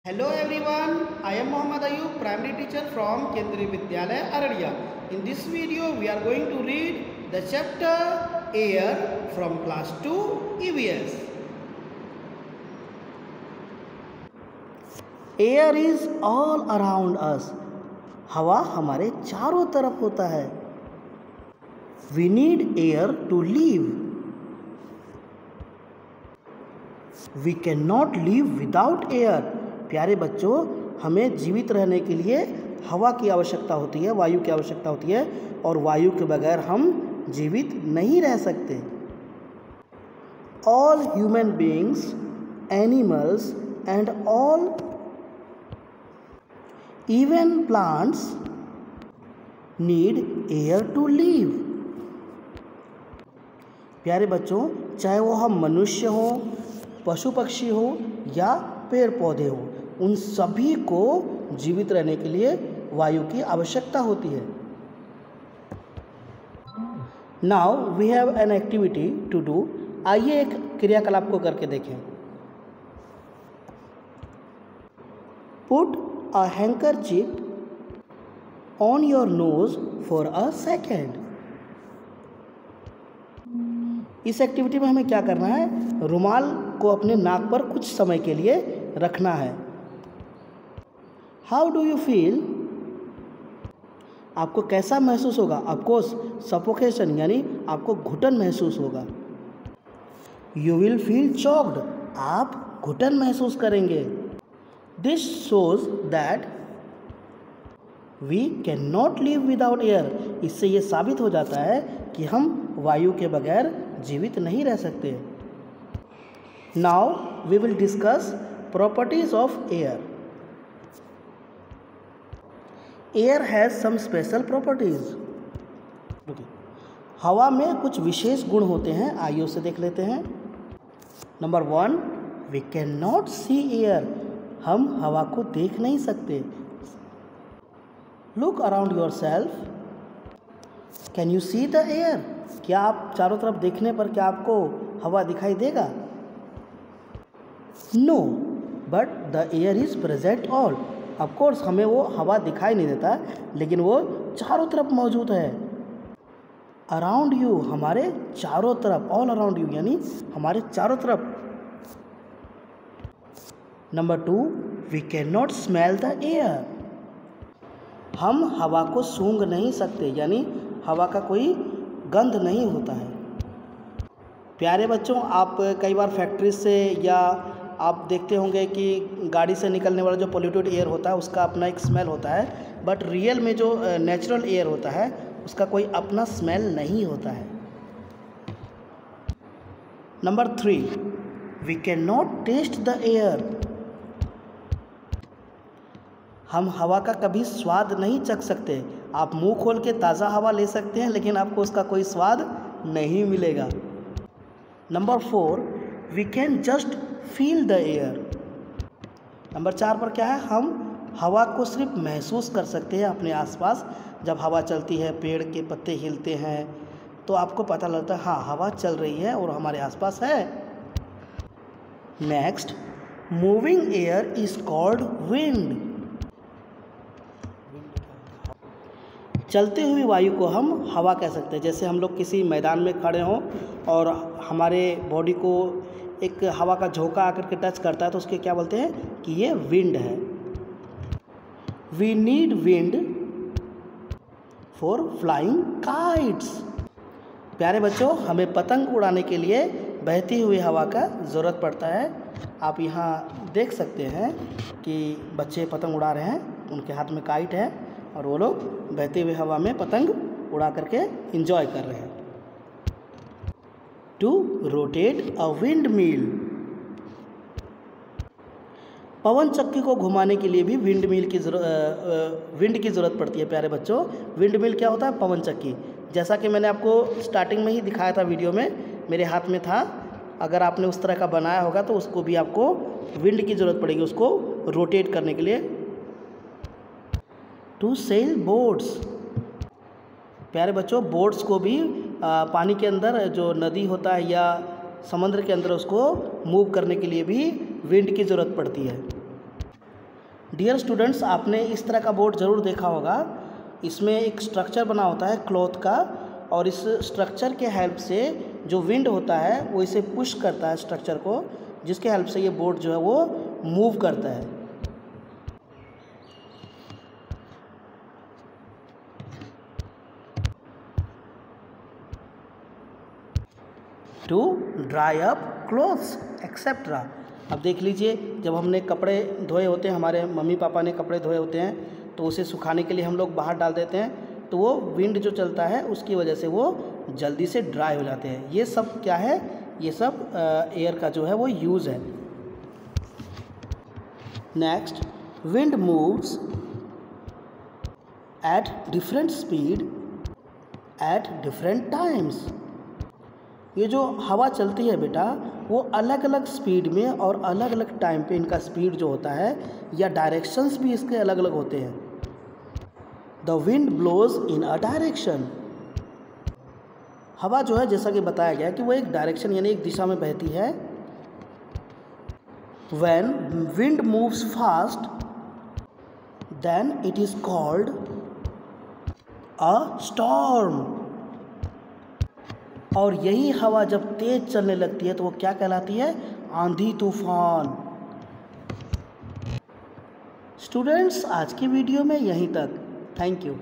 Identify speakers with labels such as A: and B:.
A: Hello everyone, I am Mohammad Ayub, primary teacher from Kendriya Vidyalaya, Aradia. In this video, we are going to read the chapter Air from class 2 EVS. Air is all around us. हवा हमारे चारों तरफ होता है. We need air to live. We cannot live without air. प्यारे बच्चों, हमें जीवित रहने के लिए हवा की आवश्यकता होती है, वायु की आवश्यकता होती है, और वायु के बगैर हम जीवित नहीं रह सकते. All human beings, animals and all even plants need air to live. प्यारे बच्चों, चाहे वो हम मनुष्य हो, पशु पक्षी हो या पेड़ पौधे हो, उन सभी को जीवित रहने के लिए वायु की आवश्यकता होती है. Now we have an activity to do. आइए एक क्रियाकलाप को करके देखें. Put a handkerchief on your nose for a second. इस एक्टिविटी में हमें क्या करना है? रुमाल को अपने नाक पर कुछ समय के लिए रखना है. How do you feel? आपको कैसा महसूस होगा? ऑफकोर्स सफोकेशन, यानी आपको घुटन महसूस होगा. You will feel choked. आप घुटन महसूस करेंगे. This shows that we can not live without air. इससे ये साबित हो जाता है कि हम वायु के बगैर जीवित नहीं रह सकते. Now we will discuss properties of air. Air has some special properties. हवा में कुछ विशेष गुण होते हैं. आइए उसे देख लेते हैं. Number 1, we can not see air. हम हवा को देख नहीं सकते. Look around yourself. Can you see the air? क्या आप चारों तरफ देखने पर क्या आपको हवा दिखाई देगा? No, but the air is present all. Of course हमें वो हवा दिखाई नहीं देता, लेकिन वो चारों तरफ मौजूद है. अराउंड यू, हमारे चारों तरफ. ऑल अराउंड यू यानी हमारे चारों तरफ. Number 2, we can not smell the air. हम हवा को सूंघ नहीं सकते, यानी हवा का कोई गंध नहीं होता है. प्यारे बच्चों, आप कई बार फैक्ट्री से या आप देखते होंगे कि गाड़ी से निकलने वाला जो पोल्यूटेड एयर होता है उसका अपना एक स्मेल होता है, बट रियल में जो नेचुरल एयर होता है उसका कोई अपना स्मेल नहीं होता है. Number 3, we can not taste the air. हम हवा का कभी स्वाद नहीं चख सकते. आप मुंह खोल के ताज़ा हवा ले सकते हैं, लेकिन आपको उसका कोई स्वाद नहीं मिलेगा. Number 4, we can just feel the air. Number 4 पर क्या है? हम हवा को सिर्फ महसूस कर सकते हैं अपने आसपास. जब हवा चलती है, पेड़ के पत्ते हिलते हैं, तो आपको पता लगता है हाँ हवा चल रही है और हमारे आसपास है. Next, moving air is called wind. चलते हुए वायु को हम हवा कह सकते हैं. जैसे हम लोग किसी मैदान में खड़े हों और हमारे बॉडी को एक हवा का झोंका आकर के टच करता है, तो उसके क्या बोलते हैं कि ये विंड है. We need wind for flying kites. प्यारे बच्चों, हमें पतंग उड़ाने के लिए बहती हुई हवा का ज़रूरत पड़ता है. आप यहाँ देख सकते हैं कि बच्चे पतंग उड़ा रहे हैं, उनके हाथ में काइट है और वो लोग बहती हुई हवा में पतंग उड़ा करके एंजॉय कर रहे हैं. To rotate a windmill. पवन चक्की को घुमाने के लिए भी विंड की ज़रूरत पड़ती है. प्यारे बच्चों, विंड मिल क्या होता है? पवन चक्की. जैसा कि मैंने आपको स्टार्टिंग में ही दिखाया था वीडियो में, मेरे हाथ में था. अगर आपने उस तरह का बनाया होगा तो उसको भी आपको विंड की ज़रूरत पड़ेगी, उसको रोटेट करने के लिए. To sail boats. प्यारे बच्चों, बोट्स को भी पानी के अंदर जो नदी होता है या समुद्र के अंदर उसको मूव करने के लिए भी विंड की ज़रूरत पड़ती है। डियर स्टूडेंट्स, आपने इस तरह का बोर्ड ज़रूर देखा होगा। इसमें एक स्ट्रक्चर बना होता है क्लॉथ का, और इस स्ट्रक्चर के हेल्प से जो विंड होता है वो इसे पुश करता है स्ट्रक्चर को, जिसके हेल्प से ये बोर्ड जो है वो मूव करता है। To dry up clothes etcetera. अब देख लीजिए, जब हमने कपड़े धोए होते हैं, हमारे मम्मी पापा ने कपड़े धोए होते हैं, तो उसे सुखाने के लिए हम लोग बाहर डाल देते हैं, तो वो विंड जो चलता है उसकी वजह से वो जल्दी से ड्राई हो जाते हैं। ये सब क्या है? ये सब एयर का जो है वो यूज़ है। Next, wind moves at different speed at different times. ये जो हवा चलती है बेटा, वो अलग अलग स्पीड में और अलग अलग टाइम पे इनका स्पीड जो होता है या डायरेक्शंस भी इसके अलग अलग होते हैं। The wind blows in a direction. हवा जो है, जैसा कि बताया गया कि वो एक डायरेक्शन यानी एक दिशा में बहती है। When wind moves fast then it is called a storm. और यही हवा जब तेज चलने लगती है तो वो क्या कहलाती है? आंधी तूफान। स्टूडेंट्स, आज की वीडियो में यहीं तक। Thank you.